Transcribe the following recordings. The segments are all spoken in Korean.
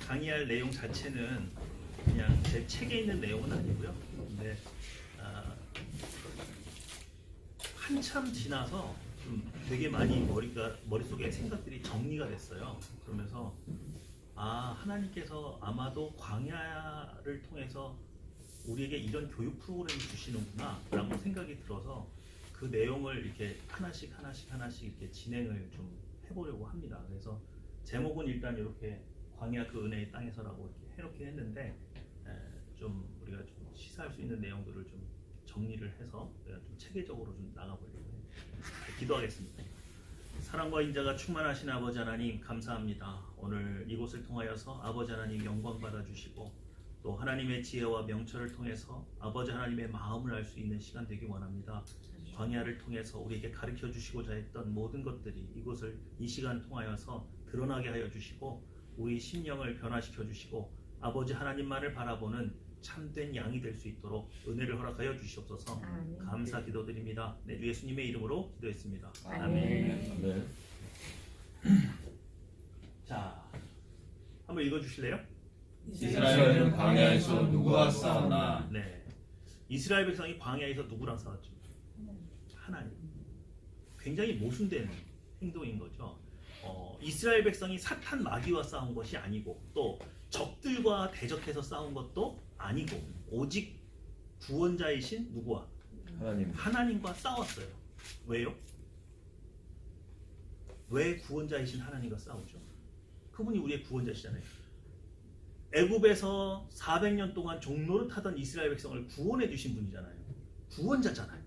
강의할 내용 자체는 그냥 제 책에 있는 내용은 아니고요. 근데 한참 지나서 좀 되게 많이 머릿속에 생각들이 정리가 됐어요. 그러면서 하나님께서 아마도 광야를 통해서 우리에게 이런 교육 프로그램을 주시는구나 라고 생각이 들어서 그 내용을 이렇게 하나씩 이렇게 진행을 좀 해보려고 합니다. 그래서 제목은 일단 이렇게 광야 그 은혜의 땅에서라고 이렇게 해놓긴 했는데 좀 우리가 좀 시사할 수 있는 내용들을 좀 정리를 해서 좀 체계적으로 좀 나가보려고 해요. 기도하겠습니다. 사랑과 인자가 충만하신 아버지 하나님 감사합니다. 오늘 이곳을 통하여서 아버지 하나님 영광 받아주시고 또 하나님의 지혜와 명철을 통해서 아버지 하나님의 마음을 알 수 있는 시간 되기 원합니다. 광야를 통해서 우리에게 가르쳐 주시고자 했던 모든 것들이 이 시간 통하여서 드러나게 하여 주시고 우리 심령을 변화시켜 주시고 아버지 하나님만을 바라보는 참된 양이 될 수 있도록 은혜를 허락하여 주시옵소서. 감사 기도드립니다. 네, 주 예수님의 이름으로 기도했습니다. 아멘. 자, 한번 읽어주실래요? 이스라엘은 광야에서 누구와 싸우나? 네, 이스라엘 백성이 광야에서 누구랑 싸웠죠? 하나님. 굉장히 모순된 행동인 거죠. 이스라엘 백성이 사탄 마귀와 싸운 것이 아니고 또 적들과 대적해서 싸운 것도 아니고 오직 구원자이신 누구와? 하나님과 싸웠어요. 왜요? 왜 구원자이신 하나님과 싸우죠? 그분이 우리의 구원자시잖아요. 애굽에서 400년 동안 종노릇하던 이스라엘 백성을 구원해 주신 분이잖아요. 구원자잖아요.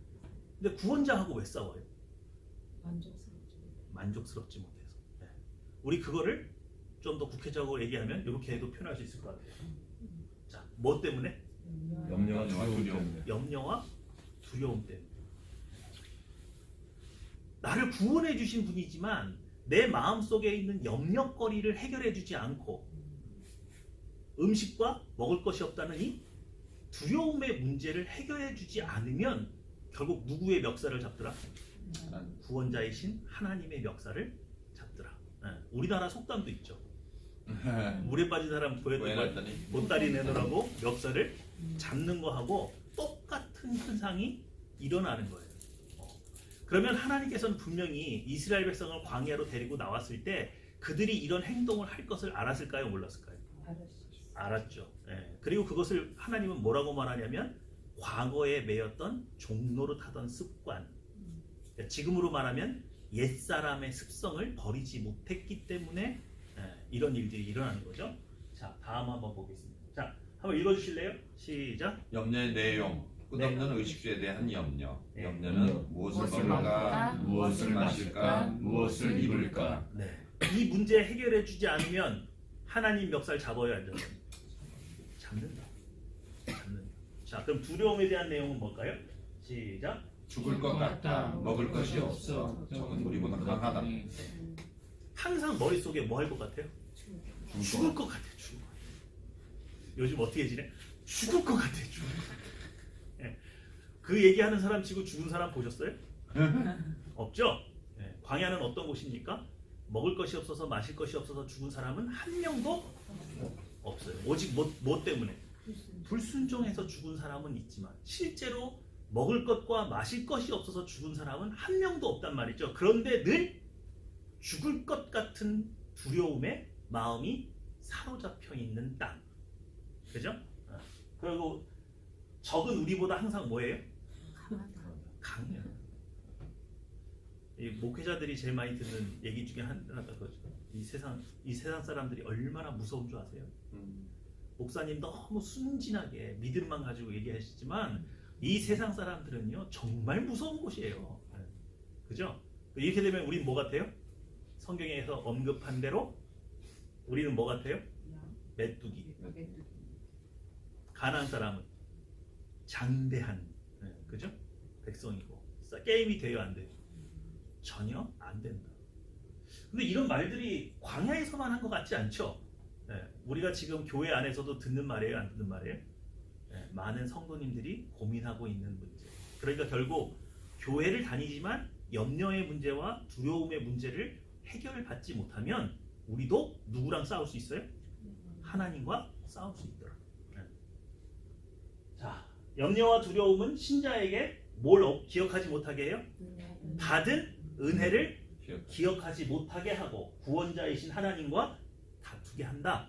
근데 구원자하고 왜 싸워요? 만족스럽지 못해서. 네. 우리 그거를 좀 더 구체적으로 얘기하면 이렇게 해도 표현할 수 있을 것 같아요. 자, 뭐 때문에? 염려와 두려움 때문에. 나를 구원해 주신 분이지만 내 마음속에 있는 염려거리를 해결해 주지 않고 음식과 먹을 것이 없다는 이 두려움의 문제를 해결해 주지 않으면 결국 누구의 멱살을 잡더라? 구원자이신 하나님의 멱살을 잡더라. 우리나라 속담도 있죠. 물에 빠진 사람 보따리 내놓으라고 멱살을 잡는 거하고 똑같은 현상이 일어나는 거예요. 그러면 하나님께서는 분명히 이스라엘 백성을 광야로 데리고 나왔을 때 그들이 이런 행동을 할 것을 알았을까요? 몰랐을까요? 알았죠. 그리고 그것을 하나님은 뭐라고 말하냐면 과거에 매였던 종노릇하던 습관, 지금으로 말하면 옛사람의 습성을 버리지 못했기 때문에 이런 일들이 일어나는 거죠. 자, 다음 한번 보겠습니다. 자, 한번 읽어주실래요? 시작. 염려의 내용, 끝없는 의식주에 대한 염려. 염려는 무엇을 먹을까, 무엇을 마실까, 무엇을 입을까. 네. 이 문제 해결해주지 않으면 하나님 멱살 잡아야 한다. 잡는다. 자, 그럼 두려움에 대한 내용은 뭘까요? 시작. 죽을 것 같다, 먹을 것이 없어. 적은 우리보다 강하다. 항상 머릿속에 뭐 할 것 같아요? 죽을 것 같아. 요즘 어떻게 지내? 죽을 것 같아. 그 얘기하는 사람 치고 죽은 사람 보셨어요? 없죠? 광야는 어떤 곳입니까? 먹을 것이 없어서 마실 것이 없어서 죽은 사람은 한 명도 없어요. 오직 뭐 때문에? 불순종해서 죽은 사람은 있지만 실제로 먹을 것과 마실 것이 없어서 죽은 사람은 한 명도 없단 말이죠. 그런데 늘 죽을 것 같은 두려움에 마음이 사로잡혀 있는 땅. 그죠? 그리고 적은 우리보다 항상 뭐예요? 강해요. 이 목회자들이 제일 많이 듣는 얘기 중에 하나가 그거죠. 이 세상 사람들이 얼마나 무서운 줄 아세요? 목사님 너무 순진하게 믿음만 가지고 얘기하시지만 이 세상 사람들은요 정말 무서운 곳이에요. 그죠? 이렇게 되면 우리는 뭐 같아요? 성경에서 언급한 대로 우리는 뭐 같아요? 메뚜기. 가나안 사람은 장대한, 그죠? 백성이고 게임이 돼요, 안 돼요? 전혀 안 된다. 근데 이런 말들이 광야에서만 한 것 같지 않죠? 우리가 지금 교회 안에서도 듣는 말이에요, 안 듣는 말이에요? 많은 성도님들이 고민하고 있는 문제. 그러니까 결국 교회를 다니지만 염려의 문제와 두려움의 문제를 해결받지 못하면 우리도 누구랑 싸울 수 있어요? 하나님과 싸울 수 있더라. 자, 염려와 두려움은 신자에게 뭘 기억하지 못하게 해요? 받은 은혜를 기억하지 못하게 하고 구원자이신 하나님과 다투게 한다.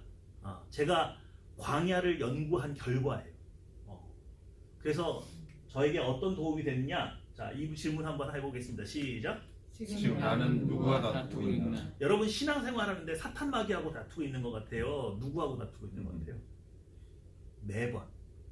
제가 광야를 연구한 결과예요. 그래서 저에게 어떤 도움이 됐냐? 자, 이 질문 한번 해보겠습니다. 시작. 지금 나는 누구와 다투고 있나? 여러분 신앙생활하는데 사탄마귀하고 다투고 있는 것 같아요. 누구하고 다투고 있는 것 같아요? 매번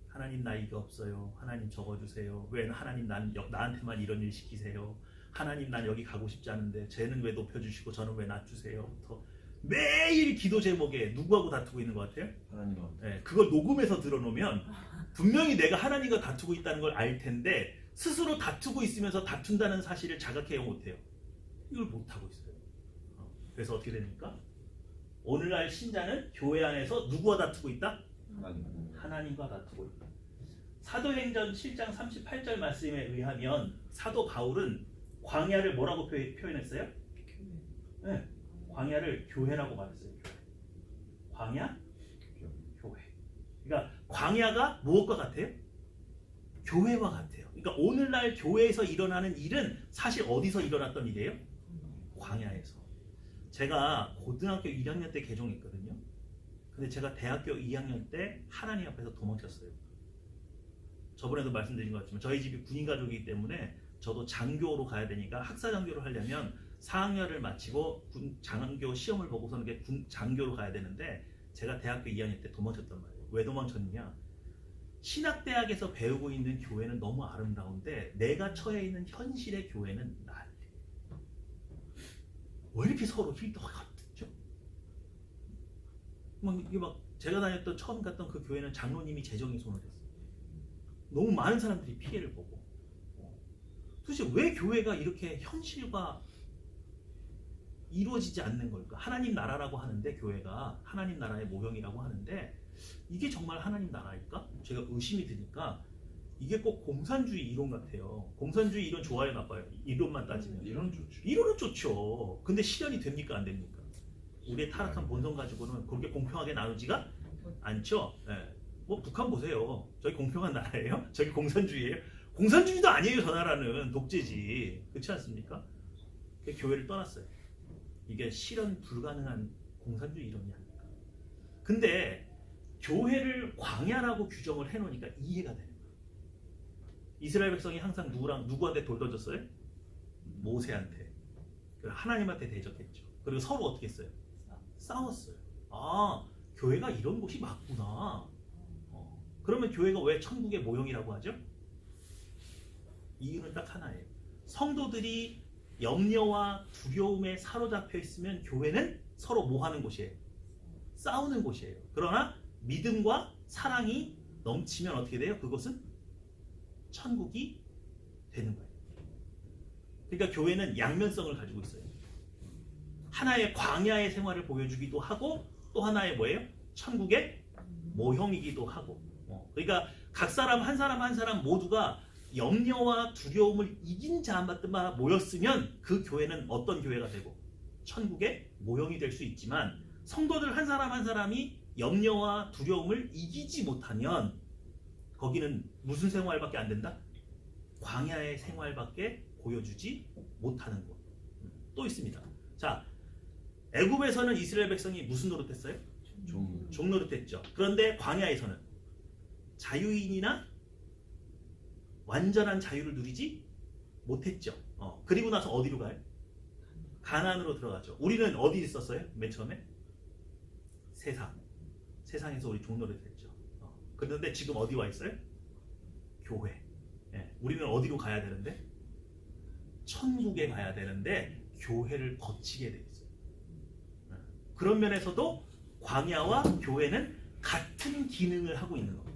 하나님 나 이거 없어요. 하나님 적어주세요. 왜 하나님 나한테만 이런 일 시키세요? 하나님 난 여기 가고 싶지 않은데 쟤는 왜 높여주시고 저는 왜 낮추세요?부터 매일 기도 제목에 누구하고 다투고 있는 것 같아요? 하나님하고. 네, 그걸 녹음해서 들어놓으면 분명히 내가 하나님과 다투고 있다는 걸 알 텐데 스스로 다투고 있으면서 다툰다는 사실을 자각해야 못해요. 이걸 못하고 있어요. 그래서 어떻게 됩니까? 오늘날 신자는 교회 안에서 누구와 다투고 있다? 하나님과 다투고 있다. 사도행전 7장 38절 말씀에 의하면 사도 바울은 광야를 뭐라고 표현했어요? 네, 광야를 교회라고 말했어요. 광야? 교회. 그러니까 광야가 무엇과 같아요? 교회와 같아요. 그러니까 오늘날 교회에서 일어나는 일은 사실 어디서 일어났던 일이에요? 광야에서. 제가 고등학교 1학년 때 개종했거든요. 근데 제가 대학교 2학년 때 하나님 앞에서 도망쳤어요. 저번에도 말씀드린 것 같지만 저희 집이 군인 가족이기 때문에 저도 장교로 가야 되니까 학사 장교를 하려면 4학년을 마치고 군 장교 시험을 보고서는 장교로 가야 되는데 제가 대학교 2학년 때 도망쳤단 말이에요. 왜 도망쳤느냐? 신학대학에서 배우고 있는 교회는 너무 아름다운데 내가 처해 있는 현실의 교회는 난리. 왜 이렇게 서로 힐떡같죠? 막 제가 다녔던 처음 갔던 그 교회는 장로님이 재정이 손을 댔어요. 너무 많은 사람들이 피해를 보고. 도대체 왜 교회가 이렇게 현실과 이루어지지 않는 걸까? 하나님 나라라고 하는데 교회가 하나님 나라의 모형이라고 하는데 이게 정말 하나님 나라일까? 제가 의심이 드니까 이게 꼭 공산주의 이론 같아요. 공산주의 이론 좋아요, 나빠요? 이론만 따지면. 이론은 좋죠. 이론은 좋죠. 근데 실현이 됩니까, 안 됩니까? 우리의 타락한 본성 가지고는 그렇게 공평하게 나누지가 않죠. 네. 뭐 북한 보세요. 저기 공평한 나라예요? 저기 공산주의예요? 공산주의도 아니에요. 저 나라는 독재지. 그렇지 않습니까? 교회를 떠났어요. 이게 실현 불가능한 공산주의 이론이 아닐까. 근데 교회를 광야라고 규정을 해놓으니까 이해가 되는 거예요. 이스라엘 백성이 항상 누구한테 돌 던졌어요? 모세한테. 하나님한테 대적했죠. 그리고 서로 어떻게 했어요? 싸웠어요. 아, 교회가 이런 곳이 맞구나. 그러면 교회가 왜 천국의 모형이라고 하죠? 이유는 딱 하나예요. 성도들이 염려와 두려움에 사로잡혀 있으면 교회는 서로 뭐 하는 곳이에요? 싸우는 곳이에요. 그러나 믿음과 사랑이 넘치면 어떻게 돼요? 그것은 천국이 되는 거예요. 그러니까 교회는 양면성을 가지고 있어요. 하나의 광야의 생활을 보여주기도 하고 또 하나의 뭐예요? 천국의 모형이기도 하고. 그러니까 각 사람 한 사람 한 사람 모두가 염려와 두려움을 이긴 자만 모였으면 그 교회는 어떤 교회가 되고 천국의 모형이 될 수 있지만 성도들 한 사람 한 사람이 염려와 두려움을 이기지 못하면 거기는 무슨 생활밖에 안 된다? 광야의 생활밖에 보여주지 못하는 곳. 또 있습니다. 자, 애굽에서는 이스라엘 백성이 무슨 노릇했어요? 종 노릇했죠. 그런데 광야에서는 자유인이나 완전한 자유를 누리지 못했죠. 그리고 나서 어디로 가요? 가나안으로 들어가죠. 우리는 어디 있었어요? 맨 처음에? 세상에서 우리 종노릇 했죠. 그런데 지금 어디 와 있어요? 교회. 예, 우리는 어디로 가야 되는데? 천국에 가야 되는데 교회를 거치게 돼 있어요. 그런 면에서도 광야와 교회는 같은 기능을 하고 있는 겁니다.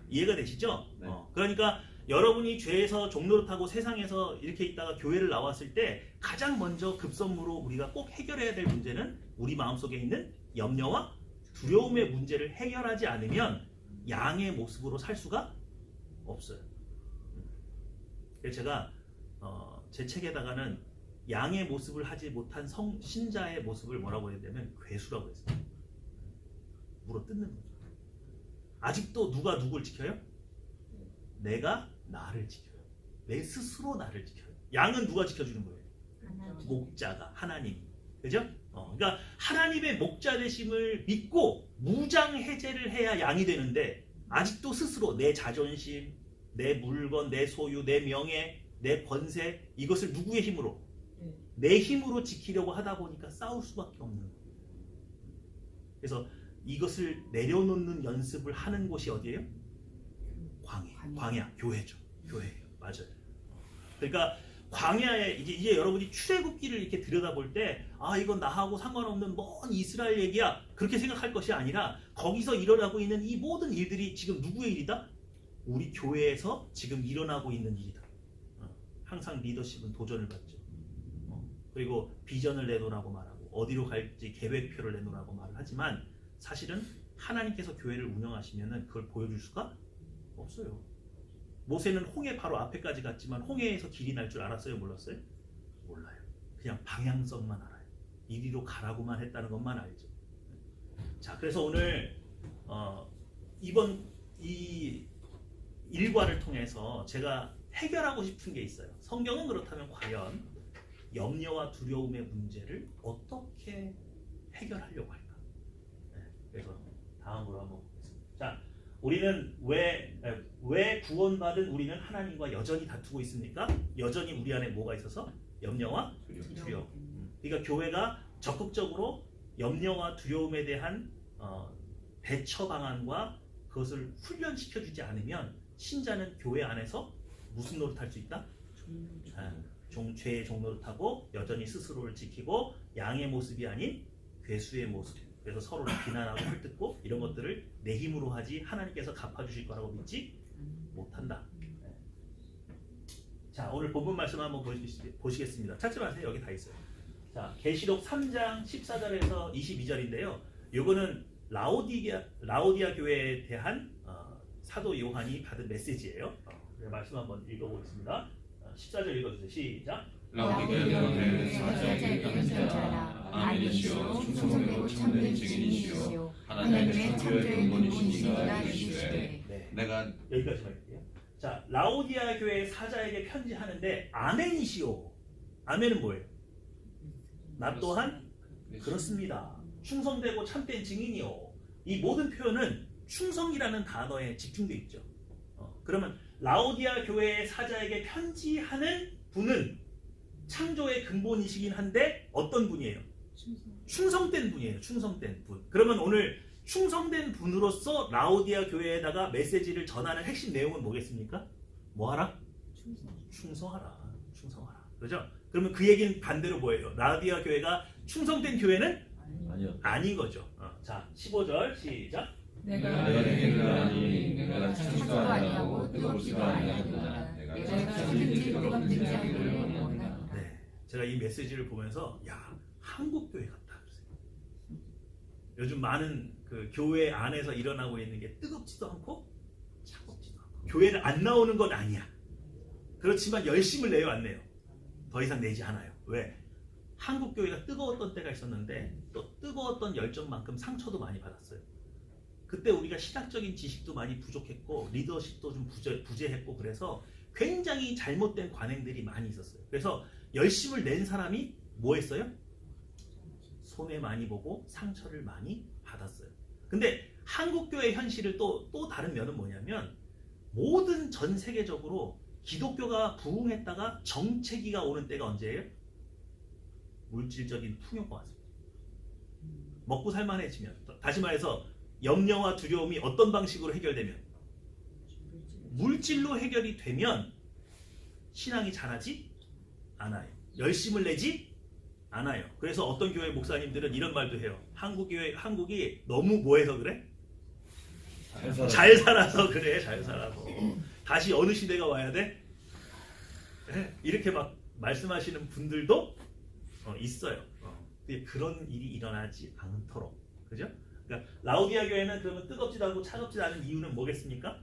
이해가 되시죠? 네. 그러니까 여러분이 죄에서 종노릇하고 세상에서 이렇게 있다가 교회를 나왔을 때 가장 먼저 급선무로 우리가 꼭 해결해야 될 문제는 우리 마음속에 있는 염려와 두려움의 문제를 해결하지 않으면 양의 모습으로 살 수가 없어요. 그래서 제가 제 책에다가는 양의 모습을 하지 못한 신자의 모습을 뭐라고 해야 되냐면 괴수라고 했어요. 물어뜯는 거죠. 아직도 누가 누굴 지켜요? 내가 나를 지켜요. 내 스스로 나를 지켜요. 양은 누가 지켜주는 거예요? 목자가, 하나님. 그죠? 그러니까 하나님의 목자 되심을 믿고 무장 해제를 해야 양이 되는데 아직도 스스로 내 자존심, 내 물건, 내 소유, 내 명예, 내 권세 이것을 누구의 힘으로? 내 힘으로 지키려고 하다 보니까 싸울 수밖에 없는 거예요. 그래서 이것을 내려놓는 연습을 하는 곳이 어디예요? 광야, 교회죠. 교회예요. 맞아요. 그러니까 광야에 이제 여러분이 출애굽기를 이렇게 들여다볼 때 이건 나하고 상관없는 먼 이스라엘 얘기야 그렇게 생각할 것이 아니라 거기서 일어나고 있는 이 모든 일들이 지금 누구의 일이다? 우리 교회에서 지금 일어나고 있는 일이다. 항상 리더십은 도전을 받죠. 그리고 비전을 내놓으라고 말하고 어디로 갈지 계획표를 내놓으라고 말을 하지만 사실은 하나님께서 교회를 운영하시면 그걸 보여줄 수가 없어요. 모세는 홍해 바로 앞에까지 갔지만 홍해에서 길이 날 줄 알았어요? 몰랐어요? 몰라요. 그냥 방향성만 알아요. 이리로 가라고만 했다는 것만 알죠. 자, 그래서 오늘 이번 이 일과를 통해서 제가 해결하고 싶은 게 있어요. 성경은 그렇다면 과연 염려와 두려움의 문제를 어떻게 해결하려고 할까? 네, 그래서 다음으로 한번 보겠습니다. 자, 우리는 왜 구원받은 우리는 하나님과 여전히 다투고 있습니까? 여전히 우리 안에 뭐가 있어서? 염려와 두려움. 그러니까 교회가 적극적으로 염려와 두려움에 대한 대처 방안과 그것을 훈련시켜주지 않으면 신자는 교회 안에서 무슨 노릇할 수 있다? 죄의 종노릇하고 여전히 스스로를 지키고 양의 모습이 아닌 괴수의 모습. 그래서 서로를 비난하고 헐뜯고 이런 것들을 내 힘으로 하지 하나님께서 갚아주실 거라고 믿지 못한다. 자, 오늘 본문 말씀 한번 보시겠습니다. 찾지 마세요. 여기 다 있어요. 자, 계시록 3장 14절에서 22절인데요. 요거는 라오디아 교회에 대한 사도 요한이 받은 메시지예요. 말씀 한번 읽어보겠습니다. 14절 읽어주세요. 시작. 라오디게아 교회는 사자에게 편지하라. 아멘이시오. 충성되고 참된 증인이시오. 하나님의 창조의 근본이시니가 이르시되. 네, 내가 여기까지만 할게요. 자, 라오디아 교회 사자에게 편지하는데 아멘이시오. 아멘은 뭐예요? 나 또한 그렇습니다. 충성되고 참된 증인이요. 이 모든 표현은 충성이라는 단어에 집중되어 있죠. 그러면 라오디아 교회의 사자에게 편지하는 분은 창조의 근본이시긴 한데 어떤 분이에요? 충성된 분이에요. 충성된 분. 그러면 오늘 충성된 분으로서 라오디아 교회에다가 메시지를 전하는 핵심 내용은 뭐겠습니까? 뭐하라? 충성하라. 충성하라. 그죠? 그러면 그 얘기는 반대로 뭐예요? 라오디아 교회가 충성된 교회는? 아니요. 아닌 거죠. 자, 15절 시작. 내가 내게 하니 내가 찬지도 아니하고 뜨겁지도 아니하구나. 내가 찬지든지 뜨겁든지 하기를 원하노라. 네, 제가 이 메시지를 보면서 한국 교회 같다. 요즘 많은 그 교회 안에서 일어나고 있는 게 뜨겁지도 않고 차갑지도 않고 교회를 안 나오는 건 아니야. 그렇지만 열심을 내요, 안 내요? 더 이상 내지 않아요. 왜? 한국 교회가 뜨거웠던 때가 있었는데 또 뜨거웠던 열정만큼 상처도 많이 받았어요. 그때 우리가 신학적인 지식도 많이 부족했고 리더십도 좀 부재했고 그래서 굉장히 잘못된 관행들이 많이 있었어요. 그래서 열심을 낸 사람이 뭐 했어요? 손해 많이 보고 상처를 많이 받았어요. 근데 한국교회 현실을 또 다른 면은 뭐냐면 모든 전 세계적으로 기독교가 부흥했다가 정체기가 오는 때가 언제예요? 물질적인 풍요가 왔습니다. 먹고 살만해지면, 다시 말해서 염려와 두려움이 어떤 방식으로 해결되면, 물질로 해결이 되면 신앙이 자라지 않아요. 열심을 내지 않아요. 그래서 어떤 교회 목사님들은 이런 말도 해요. 한국이 너무 뭐해서 그래? 잘 살아서 그래. 잘 살아서. 다시 어느 시대가 와야 돼? 네, 이렇게 막 말씀하시는 분들도 있어요. 근데 그런 일이 일어나지 않도록, 그죠? 그러니까 라오디아 교회는 그러면 뜨겁지도 않고 차갑지도 않은 이유는 뭐겠습니까?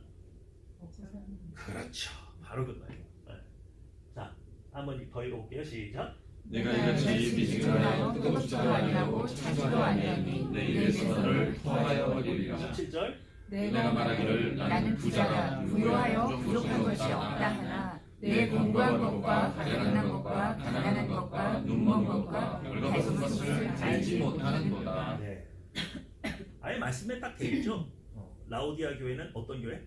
그렇죠. 바로 그거예요. 네. 자, 한번 더 읽어볼게요. 시작. 내가 이같이 미지근하여 뜨겁지도 아니하고 차지도 아니하니 내 입에서 너를 토하여 버리리라. 17절 내가 말하기를 나는 부자라 부요하여 부족한 것이 없다 하나 내 공부한 것과 가련한 것과 가난한 것과 눈먼 것과 벌거벗은 것을 알지 못하는도다. 네. 아예 말씀에 딱 돼 있죠. 라오디아 교회는 어떤 교회?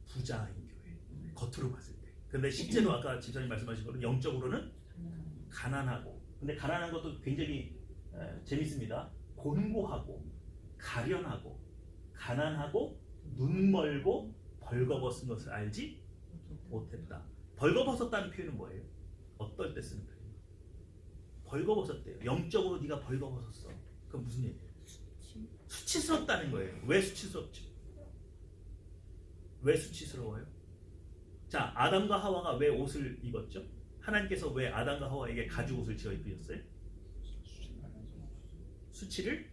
부자인 교회. 겉으로 봤을 때. 근데 실제로 아까 집사님 말씀하신 것은 영적으로는 가난하고. 근데 가난한 것도 굉장히 재밌습니다. 곤고하고 가련하고 가난하고 눈 멀고 벌거벗은 것을 알지 못했다. 벌거벗었다는 표현은 뭐예요? 어떨 때 쓰는 표현이에요? 벌거벗었대요. 영적으로 네가 벌거벗었어. 그건 무슨 얘기예요? 수치스럽다는 거예요. 왜 수치스럽죠? 왜 수치스러워요? 자, 아담과 하와가 왜 옷을 입었죠? 하나님께서 왜 아담과 하와에게 가죽 옷을 지어 입히셨어요? 수치를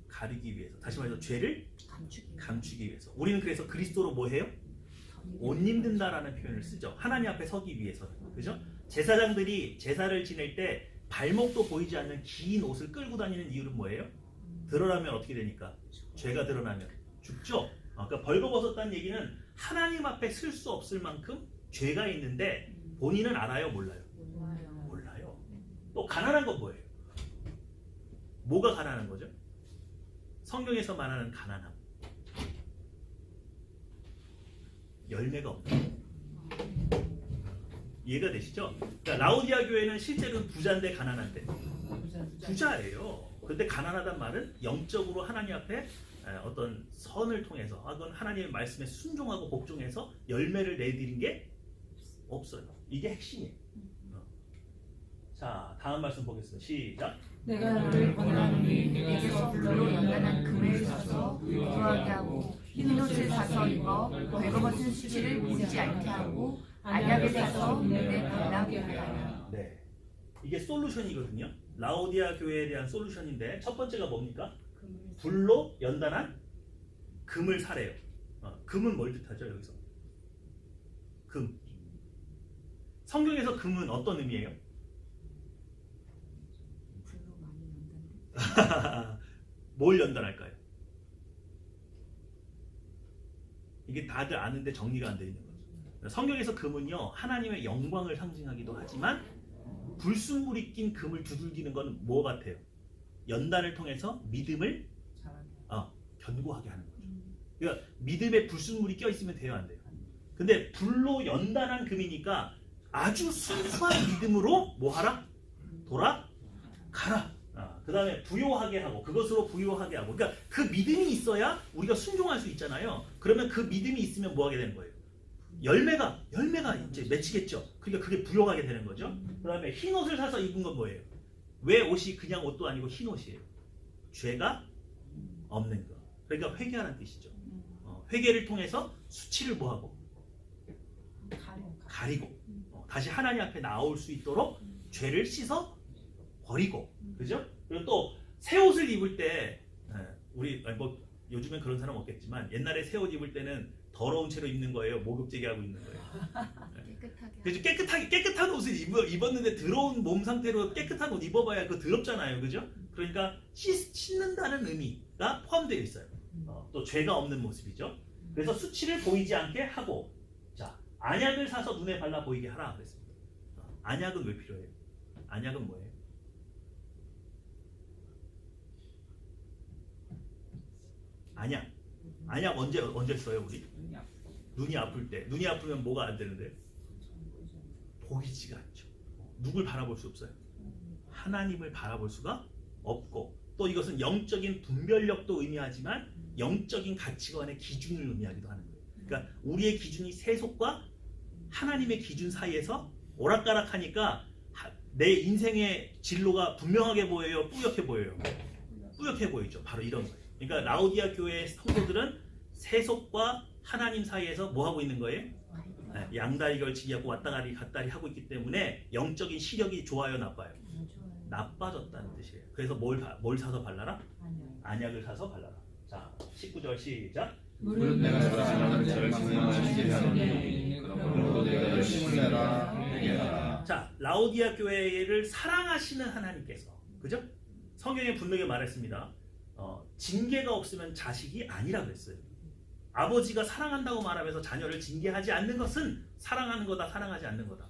가리기 위해서. 다시 말해서 죄를 감추기 위해서. 우리는 그래서 그리스도로 뭐 해요? 옷 입는다라는 표현을 쓰죠. 하나님 앞에 서기 위해서는. 그죠? 제사장들이 제사를 지낼 때 발목도 보이지 않는 긴 옷을 끌고 다니는 이유는 뭐예요? 드러나면 어떻게 되니까? 죄가 드러나면 죽죠? 그러니까 벌거벗었다는 얘기는 하나님 앞에 쓸 수 없을 만큼 죄가 있는데 본인은 알아요? 몰라요? 몰라요. 또 가난한 건 뭐예요? 뭐가 가난한 거죠? 성경에서 말하는 가난함. 열매가 없는 거. 이해가 되시죠? 그러니까 라오디아 교회는 실제로는 부자인데 가난한데 부자예요. 근데 가난하단 말은 영적으로 하나님 앞에 어떤 선을 통해서 혹은 하나님의 말씀에 순종하고 복종해서 열매를 내드린 게 없어요. 이게 핵심이에요. 자, 다음 말씀 보겠습니다. 시작. 내가 너를 권하노니 내게서 불로 연단한 금을 사서 부요하게 하고 흰 옷을 사서 입어 벌거벗은 수치를 보이지 않게 하고 안약을 사서 눈에 발라게 하라. 네, 이게 솔루션이거든요. 라오디아 교회에 대한 솔루션인데 첫 번째가 뭡니까? 불로 연단한 금을 사래요. 금은 뭘 뜻하죠 여기서? 금. 성경에서 금은 어떤 의미예요? 뭘 연단할까요? 이게 다들 아는데 정리가 안 되어 있는 거죠. 성경에서 금은요 하나님의 영광을 상징하기도 하지만 불순물이 낀 금을 두들기는 건 뭐 같아요? 연단을 통해서 믿음을 견고하게 하는 거죠. 그러니까 믿음에 불순물이 껴 있으면 돼요, 안 돼요? 근데 불로 연단한 금이니까 아주 순수한 믿음으로 뭐 하라? 돌아가라. 그 다음에 부요하게 하고 그것으로 부요하게 하고. 그러니까 그 믿음이 있어야 우리가 순종할 수 있잖아요. 그러면 그 믿음이 있으면 뭐 하게 되는 거예요? 열매가 이제 맺히겠죠. 그러니까 그게 부요하게 되는 거죠. 그 다음에 흰 옷을 사서 입은 건 뭐예요? 왜 옷이 그냥 옷도 아니고 흰 옷이에요? 죄가 없는 거. 그러니까 회개하라는 뜻이죠. 회개를 통해서 수치를 뭐하고? 가리고 다시 하나님 앞에 나올 수 있도록 죄를 씻어 버리고. 그죠? 그리고 또 새 옷을 입을 때 우리 뭐 요즘엔 그런 사람 없겠지만 옛날에 새 옷 입을 때는 더러운 채로 입는 거예요? 목욕제게 하고 입는 거예요? 그죠? 깨끗한 옷을 입었는데 더러운 몸 상태로 깨끗한 옷 입어봐야 그거 더럽잖아요. 그죠? 그러니까 씻는다는 의미가 포함되어 있어요. 또 죄가 없는 모습이죠. 그래서 수치를 보이지 않게 하고, 자, 안약을 사서 눈에 발라 보이게 하라 그랬습니다. 안약은 왜 필요해요? 안약은 뭐예요? 안약 언제 써요 우리? 눈이 아플 때. 눈이 아프면 뭐가 안 되는데? 보이지가 않죠. 누굴 바라볼 수 없어요? 하나님을 바라볼 수가 없고, 또 이것은 영적인 분별력도 의미하지만 영적인 가치관의 기준을 의미하기도 하는 거예요. 그러니까 우리의 기준이 세속과 하나님의 기준 사이에서 오락가락하니까 내 인생의 진로가 분명하게 보여요? 뿌옇게 보여요? 뿌옇게 보이죠. 바로 이런 거예요. 그러니까 라오디아 교회의 성도들은 세속과 하나님 사이에서 뭐 하고 있는 거예요? 양다리 걸치기하고 왔다가리 갔다리 하고 있기 때문에 영적인 시력이 좋아요, 나빠요? 나빠졌다는 뜻이에요. 그래서 뭘 사서 발라라? 안약을 사서 발라라. 자, 19절 시작. 물은 내가 사랑하는 자를 강요하지 않으니 그러므로 내가 열심을 내라 회개하라. 자, 라오디아 교회를 사랑하시는 하나님께서, 그죠? 성경에 분명히 말했습니다. 징계가 없으면 자식이 아니라 그랬어요. 아버지가 사랑한다고 말하면서 자녀를 징계하지 않는 것은 사랑하는 거다, 사랑하지 않는 거다.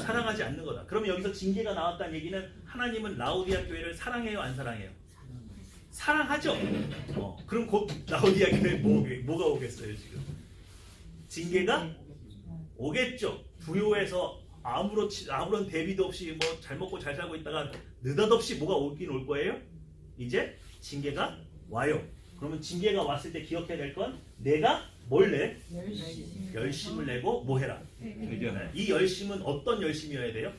사랑하지 않는 거다. 그러면 여기서 징계가 나왔다는 얘기는 하나님은 라오디아 교회를 사랑해요, 안 사랑해요? 사랑하죠. 그럼 곧 라오디아 교회에 뭐가 오겠어요 지금? 징계가 오겠죠. 불효해서 아무런 대비도 없이 뭐 잘 먹고 잘 살고 있다가 느닷없이 뭐가 오긴 올 거예요. 이제 징계가 와요. 그러면 징계가 왔을 때 기억해야 될 건 내가 뭘 내? 열심을 내고 뭐 해라? 네. 이 열심은 어떤 열심이어야 돼요?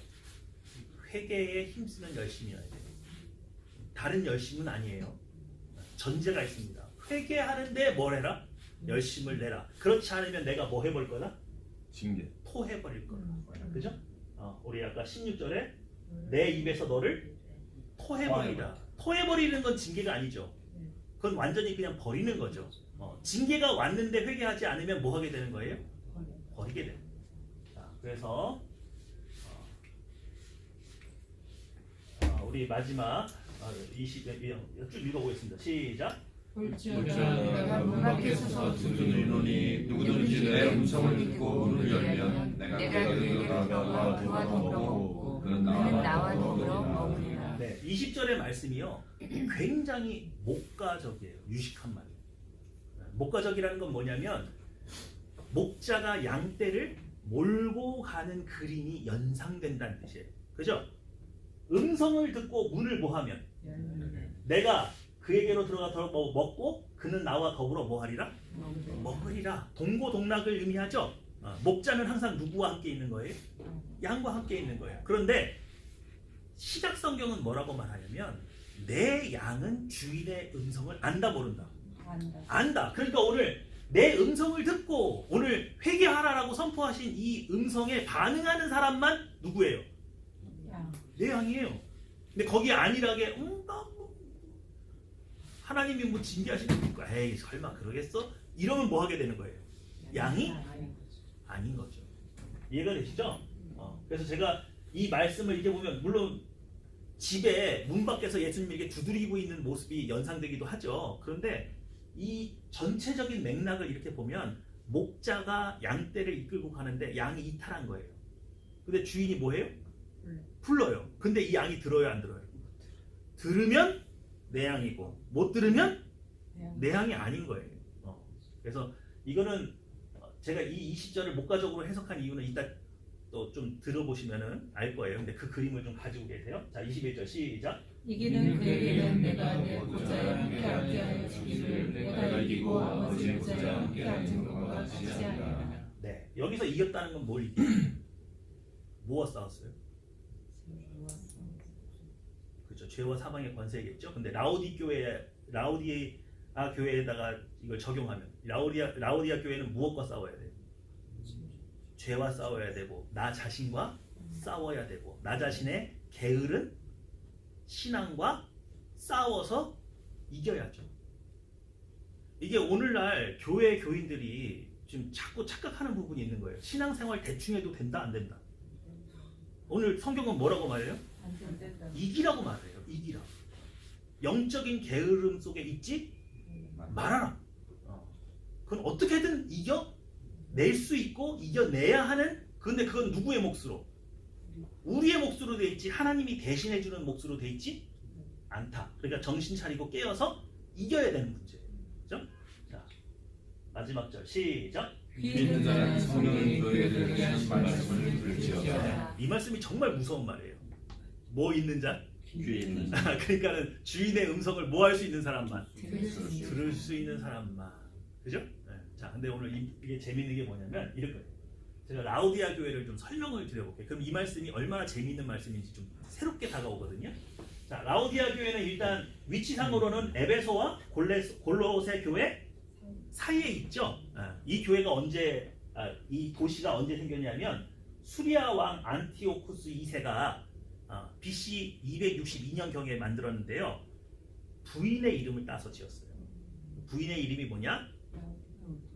회개에 힘쓰는 열심이어야 돼요. 다른 열심은 아니에요. 전제가 있습니다. 회개하는데 뭘 해라? 열심을 내라. 그렇지 않으면 내가 뭐 해볼 거다? 징계. 토해버릴 거다. 그죠? 우리 아까 16절에 내 입에서 너를 토해버리라. 토해버리는 건 징계가 아니죠. 그건 완전히 그냥 버리는 거죠. 징계가 왔는데 회개하지 않으면 뭐 하게 되는 거예요? 버리게 됩니다. 그래서 우리 마지막 20쭉 읽어보겠습니다. 시작. 내가 문 앞에 서서 두드리노니 누구든지 내 음성을 듣고 문을 열면 내가 그에게 들어가 그와 더불어 먹고 그는 나와 더불어 먹으리라. 네, 20절의 말씀이요 굉장히 목가적이에요. 유식한 말이에요. 목가적이라는 건 뭐냐면 목자가 양떼를 몰고 가는 그림이 연상된다는 뜻이에요. 그죠? 음성을 듣고 문을 뭐하면 내가 그에게로 들어가 더 먹고 그는 나와 더불어 뭐하리라? 먹으리라. 동고동락을 의미하죠. 목자는 항상 누구와 함께 있는 거예요? 양과 함께 있는 거예요. 그런데 시작 성경은 뭐라고 말하냐면 내 양은 주인의 음성을 안다 모른다? 안다. 그러니까 오늘 내 음성을 듣고 오늘 회개하라라고 선포하신 이 음성에 반응하는 사람만 누구예요? 내 양이에요. 근데 거기에 안일하게 하나님이 뭐 징계하시는 거야. 에이 설마 그러겠어? 이러면 뭐 하게 되는 거예요? 양이 아닌 거죠. 이해가 되시죠? 그래서 제가 이 말씀을 이렇게 보면 물론 집에 문 밖에서 예수님에게 두드리고 있는 모습이 연상되기도 하죠. 그런데 이 전체적인 맥락을 이렇게 보면 목자가 양떼를 이끌고 가는데 양이 이탈한 거예요. 근데 주인이 뭐해요? 불러요. 근데 이 양이 들어요, 안 들어요? 들으면 내 양이고 못 들으면 내 양이 아닌 거예요. 그래서 이거는 제가 이 20절을 목가적으로 해석한 이유는 이따 또 좀 들어보시면은 알 거예요. 근데 그 그림을 좀 가지고 계세요. 자, 21절 시작. 이기는 그에게는 내가 내 보좌에 함께하게 하여 주기를 내가 이기고 아버지의 보좌에 함께하는 것과 같이 하리라. 네, 여기서 이겼다는 건 뭘 이겨? 뭐와 싸웠어요? 그렇죠. 죄와 사망의 권세겠죠. 근데 라오디아 교회에다가 이걸 적용하면 라오디아 교회는 무엇과 싸워야 돼요? 죄와 싸워야 되고 나 자신과 싸워야 되고 나 자신의 게으른 신앙과 싸워서 이겨야죠. 이게 오늘날 교회 교인들이 지금 자꾸 착각하는 부분이 있는 거예요. 신앙생활 대충 해도 된다 안 된다. 오늘 성경은 뭐라고 말해요? 이기라고 말해요. 이기라. 영적인 게으름 속에 있지 말아라. 그건 어떻게든 이겨낼 수 있고 이겨내야 하는, 근데 그건 누구의 몫으로? 우리의 몫으로 돼 있지 하나님이 대신해 주는 몫으로 돼 있지 않다. 그러니까 정신 차리고 깨어서 이겨야 되는 문제예요. 그렇죠? 자, 마지막 절 시작. 귀 있는 자는 성령이 너에게 들으시는 말씀을 들을지어다. 이 말씀이 정말 무서운 말이에요. 뭐 있는 자? 귀 있는 자. 그러니까는 주인의 음성을 뭐 할 수 있는 사람만, 들을 들을 수 있는 사람만, 그죠? 네. 자, 근데 오늘 이게 재밌는 게 뭐냐면 이럴 거예요. 제가 라오디아 교회를 좀 설명을 드려볼게요. 그럼 이 말씀이 얼마나 재미있는 말씀인지 좀 새롭게 다가오거든요. 자, 라오디아 교회는 일단 위치상으로는 에베소와 골로새 교회 사이에 있죠. 이 교회가 이 도시가 언제 생겼냐면 수리아 왕 안티오쿠스 2세가 BC 262년 경에 만들었는데요. 부인의 이름을 따서 지었어요. 부인의 이름이 뭐냐?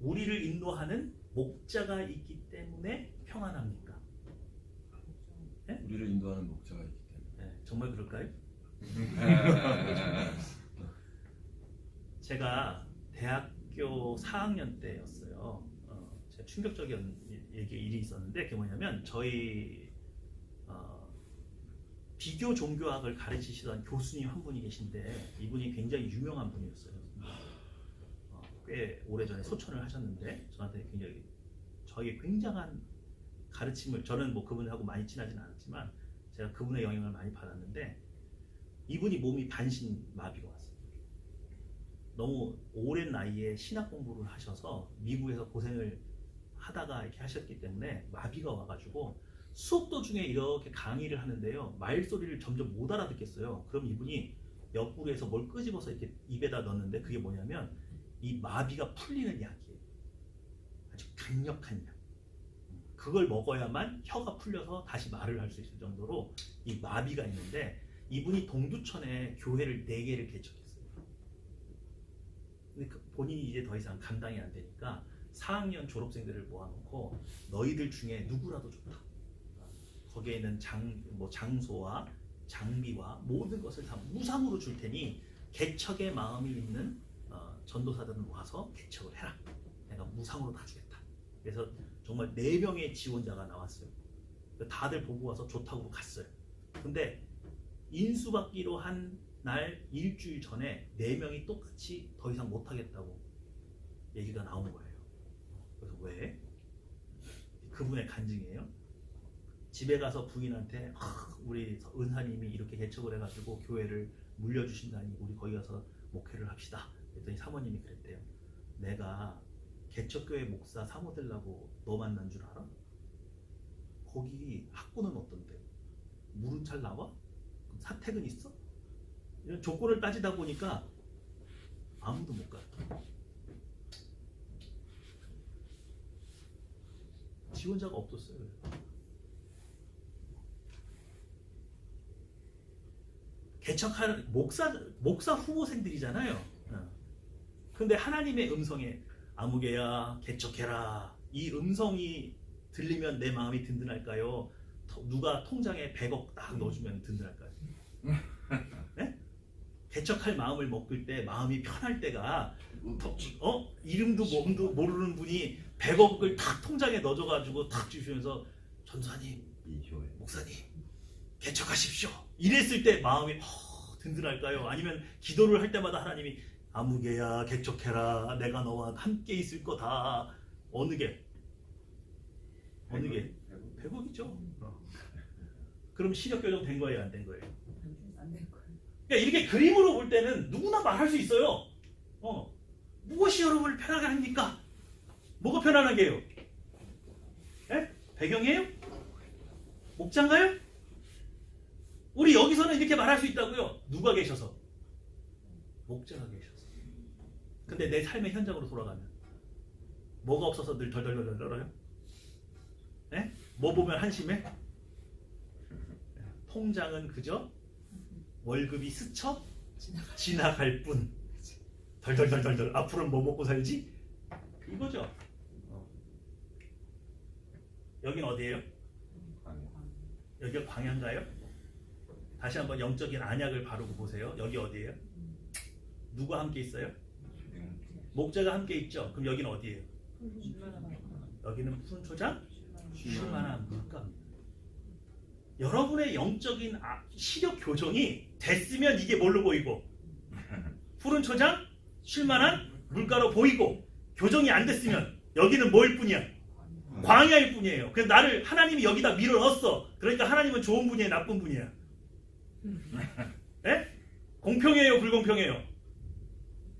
우리를 인도하는 목자가 있기 때문에 평안합니까? 우리를 인도하는 목자가 있기 네, 정말 그럴까요? 때문에. 제가 대학교 4학년 때였어요. 제가 충격적인 일이 있었는데 그게 뭐냐면 저희 비교 종교학을 가르치시던 교수님 한 분이 계신데 이분이 굉장히 유명한 분이었어요. 꽤 오래전에 소천을 하셨는데 저한테 저에게 굉장한 가르침을, 저는 뭐 그분하고 많이 친하지는 않았지만 제가 그분의 영향을 많이 받았는데 이분이 몸이 반신마비가 왔어요. 너무 오랜 나이에 신학 공부를 하셔서 미국에서 고생을 하다가 이렇게 하셨기 때문에 마비가 와가지고 수업 도중에 이렇게 강의를 하는데요, 말소리를 점점 못 알아듣겠어요. 그럼 이분이 옆구리에서 뭘 끄집어서 이렇게 입에다 넣는데 그게 뭐냐면 이 마비가 풀리는 약이에요. 아주 강력한 약. 그걸 먹어야만 혀가 풀려서 다시 말을 할 수 있을 정도로 이 마비가 있는데 이분이 동두천에 교회를 4개를 개척했어요. 근데 본인이 이제 더 이상 감당이 안 되니까 4학년 졸업생들을 모아놓고 너희들 중에 누구라도 좋다. 거기에 있는 장소와 장비와 모든 것을 다 무상으로 줄 테니 개척의 마음이 있는 전도사들은 와서 개척을 해라. 내가 무상으로 다 주겠다. 그래서 정말 4명의 지원자가 나왔어요. 다들 보고 와서 좋다고 갔어요. 근데 인수받기로 한 날 일주일 전에 4명이 똑같이 더 이상 못하겠다고 얘기가 나온 거예요. 그래서 왜? 그분의 간증이에요. 집에 가서 부인한테 우리 은사님이 이렇게 개척을 해가지고 교회를 물려주신다니 우리 거기 가서 목회를 합시다. 그랬더니 사모님이 그랬대요. 내가 개척교회 목사 사모 되려고 너 만난 줄 알아? 거기 학군은 어떤데? 물은 잘 나와? 그럼 사택은 있어? 이런 조건을 따지다 보니까 아무도 못 갔다. 지원자가 없었어요. 개척할 목사 후보생들이잖아요. 근데 하나님의 음성에 아무개야 개척해라, 이 음성이 들리면 내 마음이 든든할까요? 누가 통장에 100억 딱 넣어주면 든든할까요? 네? 개척할 마음을 먹을 때, 마음이 편할 때가 이름도 몸도 모르는 분이 100억을 탁 통장에 넣어줘가지고 탁 주시면서 전사님, 목사님 개척하십시오 이랬을 때 마음이 든든할까요? 아니면 기도를 할 때마다 하나님이 아무개야 개척해라, 내가 너와 함께 있을 거다. 어느 게? 100억이죠. 그럼 시력 교정 된 거예요, 안 된 거예요? 안 될 거예요. 그러니까 이렇게 그림으로 볼 때는 누구나 말할 수 있어요. 무엇이 여러분을 편하게 합니까? 뭐가 편안하게 해요? 네? 배경이에요? 목장가요? 우리 여기서는 이렇게 말할 수 있다고요. 누가 계셔서? 목자가 계셔서. 근데 내 삶의 현장으로 돌아가면 뭐가 없어서 늘 덜덜덜 떨어요? 네? 뭐 보면 한심해? 통장은 그저 월급이 스쳐 지나갈 뿐. 덜덜덜덜 앞으로는 뭐 먹고 살지? 이거죠. 여긴 어디예요? 여기가 광야인가요? 다시 한번 영적인 안약을 바르고 보세요. 여기 어디예요? 누가 함께 있어요? 목자가 함께 있죠. 그럼 여기는 어디예요? 여기는 푸른 초장, 쉴만한 물가입니다. 여러분의 영적인 시력 교정이 됐으면 이게 뭘로 보이고, 푸른 초장, 쉴만한 물가로 보이고, 교정이 안 됐으면 여기는 뭐일 뿐이야? 광야일 뿐이에요. 그래서 나를 하나님이 여기다 밀어 넣었어. 그러니까 하나님은 좋은 분이에요, 나쁜 분이야? 네? 공평해요, 불공평해요?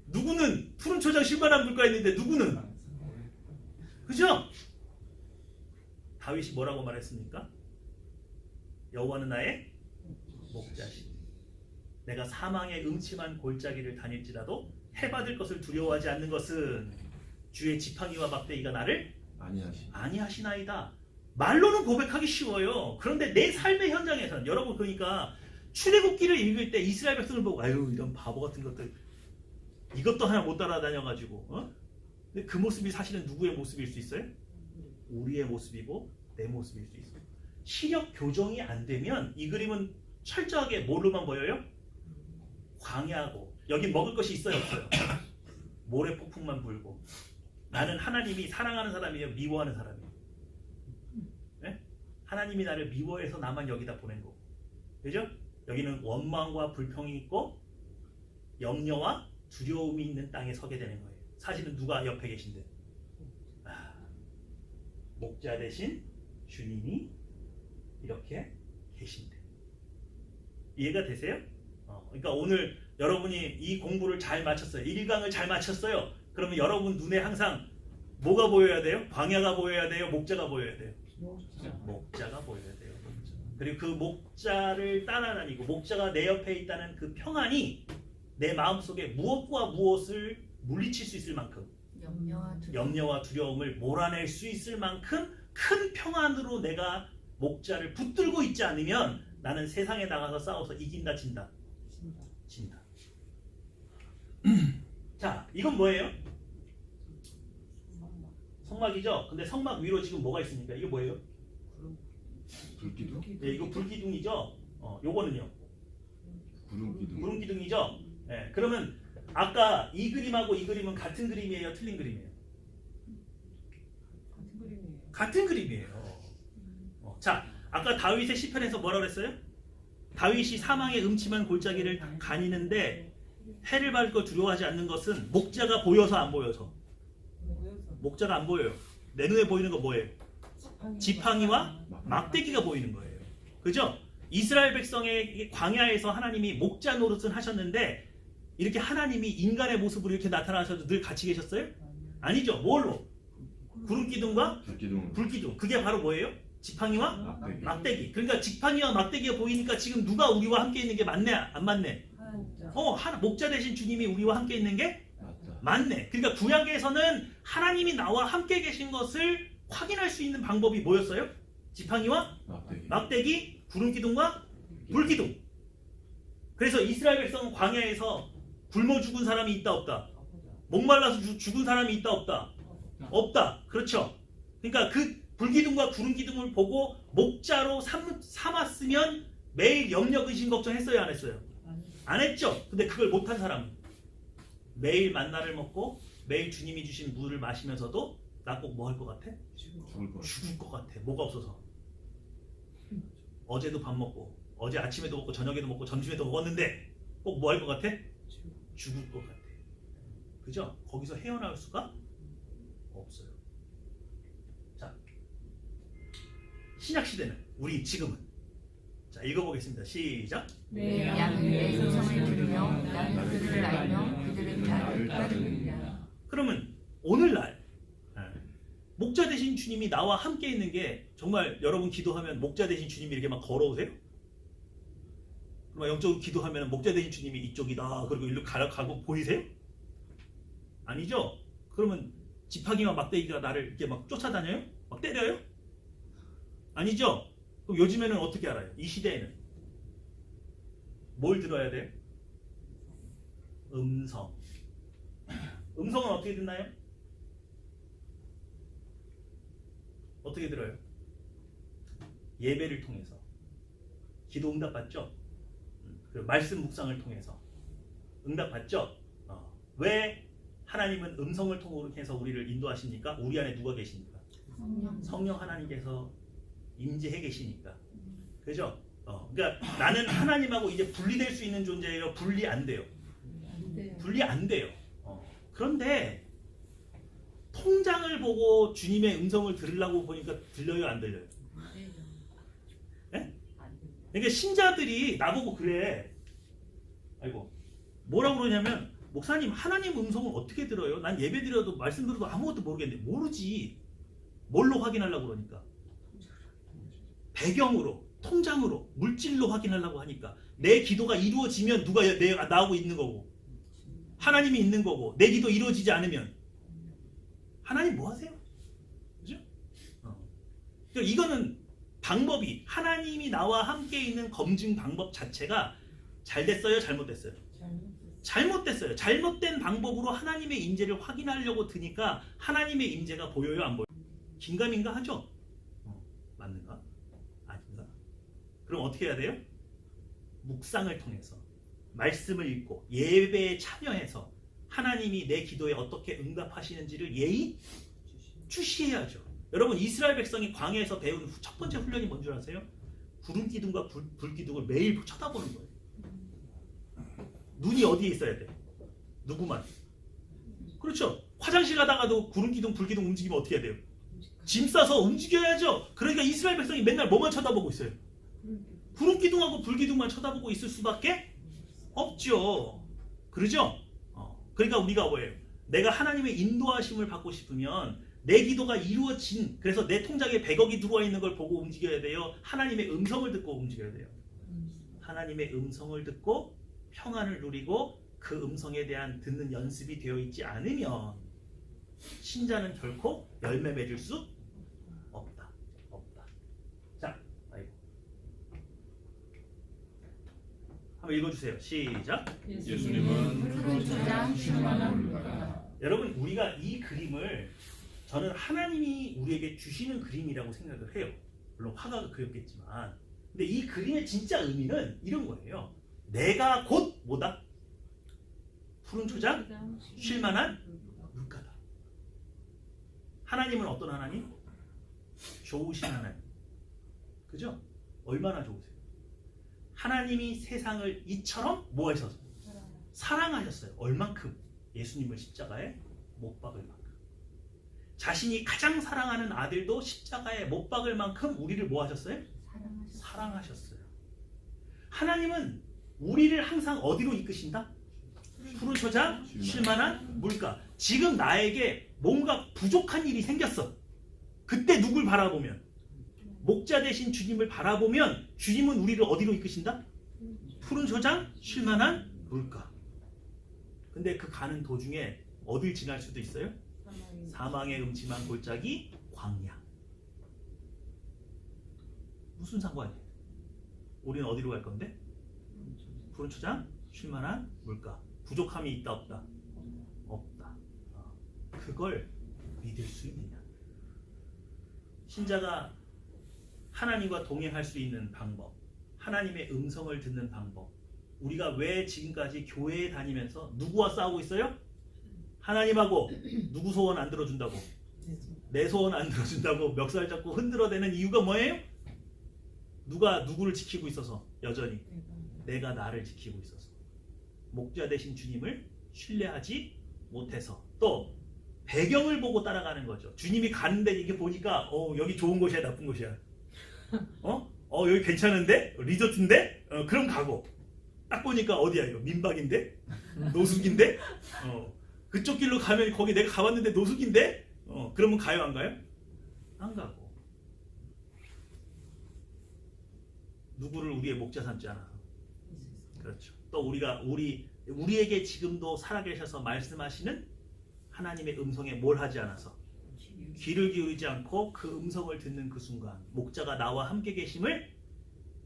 누구는 푸른 초장 쉴만한 물가 있는데 누구는? 그죠? 다윗이 뭐라고 말했습니까? 여호와는 나의 목자시니 내가 사망의 음침한 골짜기를 다닐지라도 해받을 것을 두려워하지 않는 것은 주의 지팡이와 막대기가 나를 아니하시나이다. 말로는 고백하기 쉬워요. 그런데 내 삶의 현장에서는, 여러분 그러니까 출애굽기를 읽을 때 이스라엘 백성을 보고 아유 이런 바보 같은 것들 이것도 하나 못 따라다녀가지고 근데 그 모습이 사실은 누구의 모습일 수 있어요? 우리의 모습이고 내 모습일 수 있어요. 시력 교정이 안 되면 이 그림은 철저하게 뭘로만 보여요? 광야고 여기 먹을 것이 있어요 없어요? 모래 폭풍만 불고 나는 하나님이 사랑하는 사람이에요 미워하는 사람이에요? 네? 하나님이 나를 미워해서 나만 여기다 보낸 거고 그죠? 여기는 원망과 불평이 있고 염려와 두려움이 있는 땅에 서게 되는 거예요. 사실은 누가 옆에 계신데? 목자 대신 주님이 이렇게 계신데. 이해가 되세요? 그러니까 오늘 여러분이 이 공부를 잘 마쳤어요. 1강을 잘 마쳤어요. 그러면 여러분 눈에 항상 뭐가 보여야 돼요? 광야가 보여야 돼요? 목자가 보여야 돼요? 목자가 보여야 돼요. 목자. 그리고 그 목자를 따라다니고 목자가 내 옆에 있다는 그 평안이 내 마음속에 무엇과 무엇을 물리칠 수 있을 만큼 염려와 두려움을 몰아낼 수 있을 만큼 큰 평안으로 내가 목자를 붙들고 있지 않으면 나는 세상에 나가서 싸워서 이긴다 진다? 진다. 자, 이건 뭐예요? 성막이죠? 근데 성막 위로 지금 뭐가 있습니까? 이게 뭐예요? 불기둥? 네, 이거 불기둥이죠? 요거는요? 구름기둥. 구름기둥이죠? 네, 그러면 아까 이 그림하고 이 그림은 같은 그림이에요? 틀린 그림이에요? 같은 그림이에요. 자, 아까 다윗의 시편에서 뭐라고 그랬어요? 다윗이 사망의 음침한 골짜기를 다니는데 해를 받을 거 두려워하지 않는 것은 목자가 보여서 안 보여서? 목자가 안 보여요. 내 눈에 보이는 거 뭐예요? 지팡이와 막대기가 보이는 거예요. 그죠? 이스라엘 백성의 광야에서 하나님이 목자 노릇을 하셨는데 이렇게 하나님이 인간의 모습으로 이렇게 나타나셔도 늘 같이 계셨어요? 아니죠. 뭘로? 구름기둥과 불기둥. 그게 바로 뭐예요? 지팡이와 막대기. 그러니까 지팡이와 막대기가 보이니까 지금 누가 우리와 함께 있는 게 맞네? 안 맞네? 목자 대신 주님이 우리와 함께 있는 게 맞네. 그러니까 구약에서는 하나님이 나와 함께 계신 것을 확인할 수 있는 방법이 뭐였어요? 지팡이와 막대기, 구름기둥과 불기둥. 그래서 이스라엘 백성은 광야에서 굶어 죽은 사람이 있다 없다? 목말라서 죽은 사람이 있다 없다? 없다. 그렇죠. 그러니까 그 불기둥과 구름기둥을 보고 목자로 삼았으면 매일 염려 근심 걱정했어요 안 했어요? 안 했죠. 근데 그걸 못한 사람은 매일 만나를 먹고 매일 주님이 주신 물을 마시면서도 나 꼭 뭐 할 것 같아? 죽을 것 같아. 뭐가 없어서. 어제도 밥 먹고 어제 아침에도 먹고 저녁에도 먹고 점심에도 먹었는데 꼭 뭐 할 것 같아? 죽을 것 같아. 그죠? 거기서 헤어나올 수가 없어요. 자, 신약시대는 우리 지금은 자 읽어보겠습니다. 시작. 내 양은 내 음성을 들으며 나는 그들을 알며 그들은 나를 따르느니라. 그러면 오늘날 목자 대신 주님이 나와 함께 있는 게 정말 여러분 기도하면 목자 대신 주님이 이렇게 막 걸어오세요? 그럼 영적으로 기도하면 목자 대신 주님이 이쪽이다 그리고 일로 가고 보이세요? 아니죠? 그러면 지팡이와 막대기가 나를 이렇게 막 쫓아다녀요? 막 때려요? 아니죠? 그럼 요즘에는 어떻게 알아요? 이 시대에는 뭘 들어야 돼요? 음성. 음성은 어떻게 듣나요? 어떻게 들어요? 예배를 통해서 기도 응답 받죠? 그리고 말씀 묵상을 통해서 응답 받죠? 왜 하나님은 음성을 통해서 우리를 인도하십니까? 우리 안에 누가 계십니까? 성령 하나님께서 임재해 계시니까. 그죠? 그러니까 나는 하나님하고 이제 분리될 수 있는 존재예요? 분리 안 돼요? 분리 안 돼요. 그런데 통장을 보고 주님의 음성을 들으려고 보니까 들려요? 안 들려요? 네? 그러니까 신자들이 나보고 그래. 아이고 뭐라고 그러냐면 목사님 하나님 음성을 어떻게 들어요? 난 예배 드려도 말씀 들어도 아무것도 모르겠는데. 모르지. 뭘로 확인하려고 그러니까? 배경으로, 통장으로, 물질로 확인하려고 하니까. 내 기도가 이루어지면 누가 내가 나오고 있는 거고 하나님이 있는 거고 내 기도 이루어지지 않으면 하나님 뭐 하세요? 그죠? 그러니까 이거는 방법이 하나님이 나와 함께 있는 검증 방법 자체가 잘 됐어요? 잘못됐어요? 잘못됐어요. 잘못된 방법으로 하나님의 임재를 확인하려고 드니까 하나님의 임재가 보여요, 안 보여요? 긴가민가 하죠? 맞는가? 아닌가? 그럼 어떻게 해야 돼요? 묵상을 통해서 말씀을 읽고 예배에 참여해서 하나님이 내 기도에 어떻게 응답하시는지를 예의 주시해야죠. 여러분, 이스라엘 백성이 광야에서 배운 첫 번째 훈련이 뭔 줄 아세요? 구름 기둥과 불 기둥을 매일 쳐다보는 거예요. 눈이 어디에 있어야 돼? 누구만? 그렇죠. 화장실 가다가도 구름 기둥, 불 기둥 움직이면 어떻게 해야 돼요? 짐 싸서 움직여야죠. 그러니까 이스라엘 백성이 맨날 뭐만 쳐다보고 있어요? 구름 기둥하고 불 기둥만 쳐다보고 있을 수밖에 없죠. 그러죠? 그러니까 우리가 뭐예요? 내가 하나님의 인도하심을 받고 싶으면 내 기도가 이루어진, 그래서 내 통장에 100억이 들어와 있는 걸 보고 움직여야 돼요? 하나님의 음성을 듣고 움직여야 돼요? 하나님의 음성을 듣고 평안을 누리고 그 음성에 대한 듣는 연습이 되어 있지 않으면 신자는 결코 열매 맺을 수 없다. 자, 한번 읽어주세요. 시작. 예수님은 푸른 초장 쉴만한 물가다. 여러분, 우리가 이 그림을 저는 하나님이 우리에게 주시는 그림이라고 생각을 해요. 물론 화가가 그렸겠지만, 근데 이 그림의 진짜 의미는 이런 거예요. 내가 곧 뭐다? 푸른 초장 쉴만한 물가다. 하나님은 어떤 하나님? 좋으신 하나님. 그죠? 얼마나 좋으세요? 하나님이 세상을 이처럼 뭐 하셔서? 사랑하셨어요. 얼만큼? 예수님을 십자가에 못 박을 만큼. 자신이 가장 사랑하는 아들도 십자가에 못 박을 만큼 우리를 뭐 하셨어요? 사랑하셨어요. 하나님은 우리를 항상 어디로 이끄신다? 푸른 초장 쉴만한 물가. 지금 나에게 뭔가 부족한 일이 생겼어. 그때 누굴 바라보면? 목자 되신 주님을 바라보면 주님은 우리를 어디로 이끄신다? 푸른 초장 쉴만한 물가. 근데 그 가는 도중에 어딜 지날 수도 있어요? 사망의 음침한 골짜기 광야. 무슨 상관이에요? 우리는 어디로 갈 건데? 푸른 초장 쉴만한 물가. 부족함이 있다 없다? 없다. 그걸 믿을 수 있느냐? 신자가 하나님과 동행할 수 있는 방법, 하나님의 음성을 듣는 방법. 우리가 왜 지금까지 교회에 다니면서 누구와 싸우고 있어요? 하나님하고. 누구 소원 안 들어준다고? 내 소원 안 들어준다고 멱살 잡고 흔들어대는 이유가 뭐예요? 누가 누구를 지키고 있어서? 여전히 내가 나를 지키고 있어서. 목자 되신 주님을 신뢰하지 못해서. 또 배경을 보고 따라가는 거죠. 주님이 가는데 이게 보니까 여기 좋은 곳이야 나쁜 곳이야? 여기 괜찮은데? 리조트인데? 그럼 가고. 딱 보니까 어디야 이거? 민박인데? 노숙인데? 그쪽 길로 가면 거기 내가 가봤는데 노숙인데? 그러면 가요 안 가요? 안 가고. 누구를 우리의 목자 삼지 않아서. 그렇죠. 또 우리에게 지금도 살아계셔서 말씀하시는 하나님의 음성에 뭘 하지 않아서, 귀를 기울이지 않고 그 음성을 듣는 그 순간 목자가 나와 함께 계심을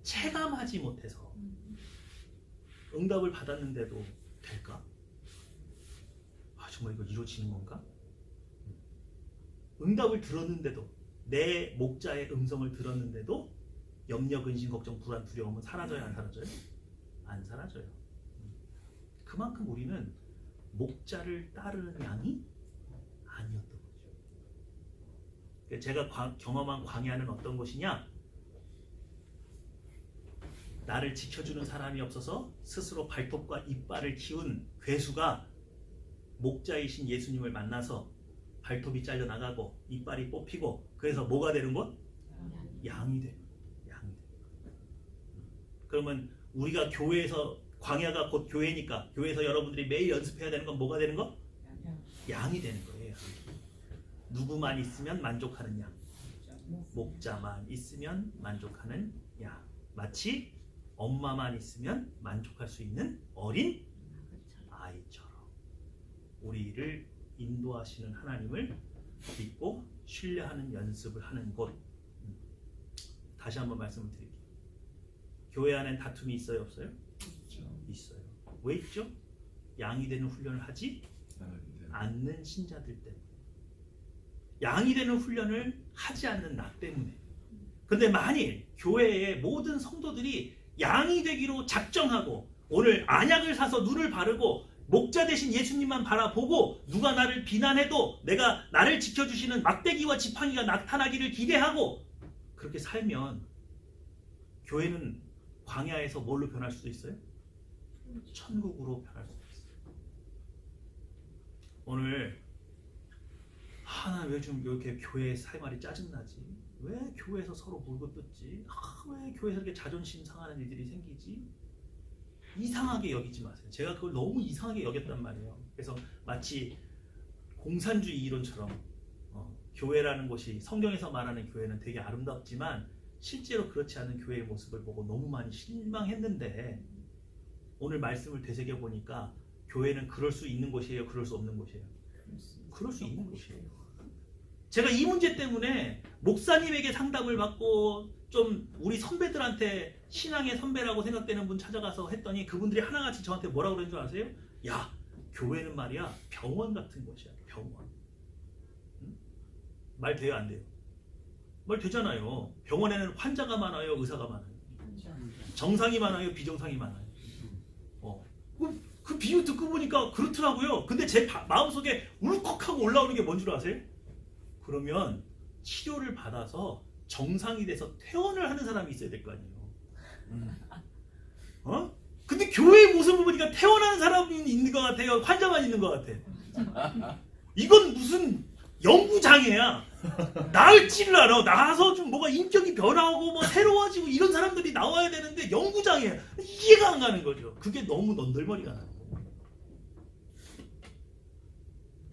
체감하지 못해서 응답을 받았는데도 될까? 정말 이거 이루어지는 건가? 응답을 들었는데도, 내 목자의 음성을 들었는데도 염려, 근심, 걱정, 불안, 두려움은 사라져요 안 사라져요? 안 사라져요. 그만큼 우리는 목자를 따르는 양이 아니었던 거죠. 제가 경험한 광야는 어떤 것이냐? 나를 지켜주는 사람이 없어서 스스로 발톱과 이빨을 키운 괴수가 목자이신 예수님을 만나서 발톱이 잘려나가고 이빨이 뽑히고, 그래서 뭐가 되는 것? 양이 되는 것. 그러면 우리가 교회에서, 광야가 곧 교회니까 교회에서 여러분들이 매일 연습해야 되는 건 뭐가 되는 거? 양이 되는 거예요. 누구만 있으면 만족하는 양, 목자만 있으면 만족하는 양. 마치 엄마만 있으면 만족할 수 있는 어린 아이처럼 우리를 인도하시는 하나님을 믿고 신뢰하는 연습을 하는 곳. 다시 한번 말씀을 드릴게요. 교회 안엔 다툼이 있어요 없어요? 있어요. 왜 있죠? 양이 되는 훈련을 하지 않는 신자들 때문에, 양이 되는 훈련을 하지 않는 나 때문에. 근데 만일 교회의 모든 성도들이 양이 되기로 작정하고 오늘 안약을 사서 눈을 바르고 목자 대신 예수님만 바라보고 누가 나를 비난해도 내가 나를 지켜주시는 막대기와 지팡이가 나타나기를 기대하고 그렇게 살면 교회는 광야에서 뭘로 변할 수도 있어요? 천국으로 변할 수도 있어요. 오늘 나 요즘 이렇게 교회 생활이 짜증나지? 왜 교회에서 서로 물고 뜯지? 왜 교회에서 이렇게 자존심 상하는 일들이 생기지? 이상하게 여기지 마세요. 제가 그걸 너무 이상하게 여겼단 말이에요. 그래서 마치 공산주의 이론처럼 교회라는 곳이, 성경에서 말하는 교회는 되게 아름답지만 실제로 그렇지 않은 교회의 모습을 보고 너무 많이 실망했는데, 오늘 말씀을 되새겨보니까 교회는 그럴 수 있는 곳이에요? 그럴 수 없는 곳이에요? 그럴 수 있는 곳이에요. 제가 이 문제 때문에 목사님에게 상담을 받고 좀 우리 선배들한테, 신앙의 선배라고 생각되는 분 찾아가서 했더니 그분들이 하나같이 저한테 뭐라고 그러는 줄 아세요? 야, 교회는 말이야 병원 같은 곳이야. 병원. 응? 말 돼요 안 돼요? 말 되잖아요. 병원에는 환자가 많아요, 의사가 많아요? 정상이 많아요, 비정상이 많아요? 그 비유 듣고 보니까 그렇더라고요. 근데 제 마음속에 울컥하고 올라오는 게 뭔 줄 아세요? 그러면 치료를 받아서 정상이 돼서 퇴원을 하는 사람이 있어야 될 거 아니에요. 근데 교회의 모습을 보니까 퇴원하는 사람이 있는 것 같아요? 환자만 있는 것 같아? 이건 무슨 연구장애야. 나을지를 알아. 나와서 좀 뭐가 인격이 변화하고 뭐 새로워지고 이런 사람들이 나와야 되는데 연구장애야. 이해가 안 가는 거죠. 그게 너무 넌덜머리가 나는 거예요.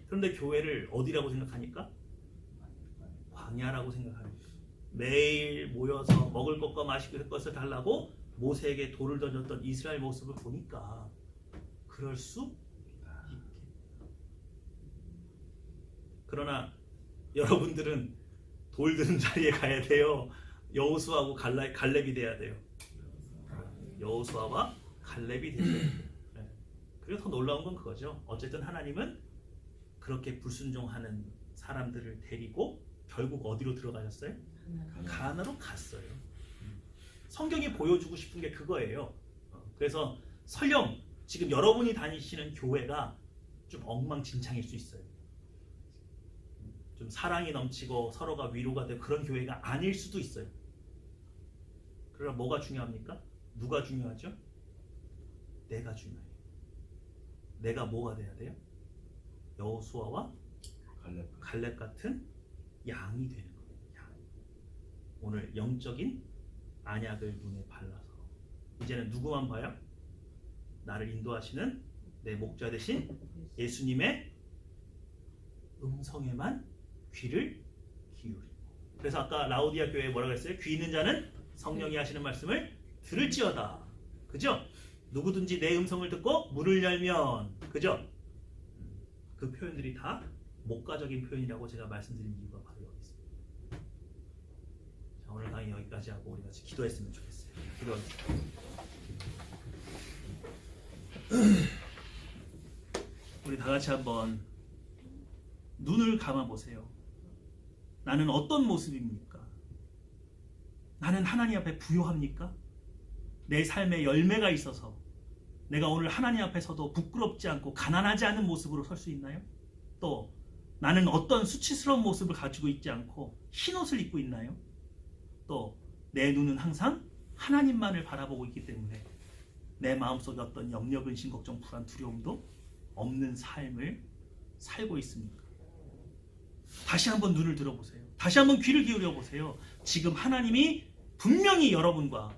그런데 교회를 어디라고 생각하니까? 광야라고 생각합니다. 매일 모여서 먹을 것과 마실 것을 달라고 모세에게 돌을 던졌던 이스라엘 모습을 보니까 그럴 수 있겠다. 그러나 여러분들은 돌 드는 자리에 가야 돼요? 여호수아하고 갈렙이 돼야 돼요? 여호수아와 갈렙이 돼야 돼요. 그리고 더 놀라운 건 그거죠. 어쨌든 하나님은 그렇게 불순종하는 사람들을 데리고 결국 어디로 들어가셨어요? 가나안으로 갔어요. 성경이 보여주고 싶은 게 그거예요. 그래서 설령 지금 여러분이 다니시는 교회가 좀 엉망진창일 수 있어요. 좀 사랑이 넘치고 서로가 위로가 되고 그런 교회가 아닐 수도 있어요. 그러나 뭐가 중요합니까? 누가 중요하죠? 내가 중요해요. 내가 뭐가 돼야 돼요? 여호수아와 갈렙 같은 양이 되는 거예요. 양. 오늘 영적인 안약을 눈에 발라서 이제는 누구만 봐요? 나를 인도하시는 내 목자 되신 예수님의 음성에만 귀를 기울이고. 그래서 아까 라오디아 교회에 뭐라고 했어요? 귀 있는 자는 성령이 하시는 말씀을 들을지어다. 그죠? 누구든지 내 음성을 듣고 문을 열면, 그죠? 그 표현들이 다 목가적인 표현이라고 제가 말씀드린 이유가 바로 여기 있습니다. 자, 오늘 강의 여기까지 하고 우리 같이 기도했으면 좋겠어요. 기도하겠습니다. 우리 다 같이 한번 눈을 감아 보세요. 나는 어떤 모습입니까? 나는 하나님 앞에 부요합니까? 내 삶에 열매가 있어서 내가 오늘 하나님 앞에서도 부끄럽지 않고 가난하지 않은 모습으로 설 수 있나요? 또 나는 어떤 수치스러운 모습을 가지고 있지 않고 흰옷을 입고 있나요? 또 내 눈은 항상 하나님만을 바라보고 있기 때문에 내 마음속에 어떤 염려, 근심, 걱정, 불안, 두려움도 없는 삶을 살고 있습니까? 다시 한번 눈을 들어보세요. 다시 한번 귀를 기울여 보세요. 지금 하나님이 분명히 여러분과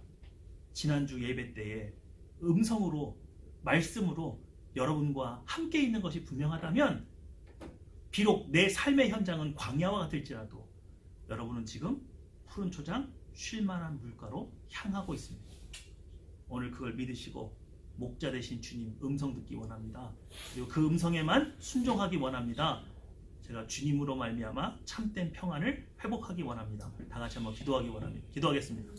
지난주 예배 때에 음성으로, 말씀으로 여러분과 함께 있는 것이 분명하다면, 비록 내 삶의 현장은 광야와 같을지라도 여러분은 지금 푸른 초장, 쉴만한 물가로 향하고 있습니다. 오늘 그걸 믿으시고 목자 되신 주님 음성 듣기 원합니다. 그리고 그 음성에만 순종하기 원합니다. 제가 주님으로 말미암아 참된 평안을 회복하기 원합니다. 다 같이 한번 기도하기 원합니다. 기도하겠습니다.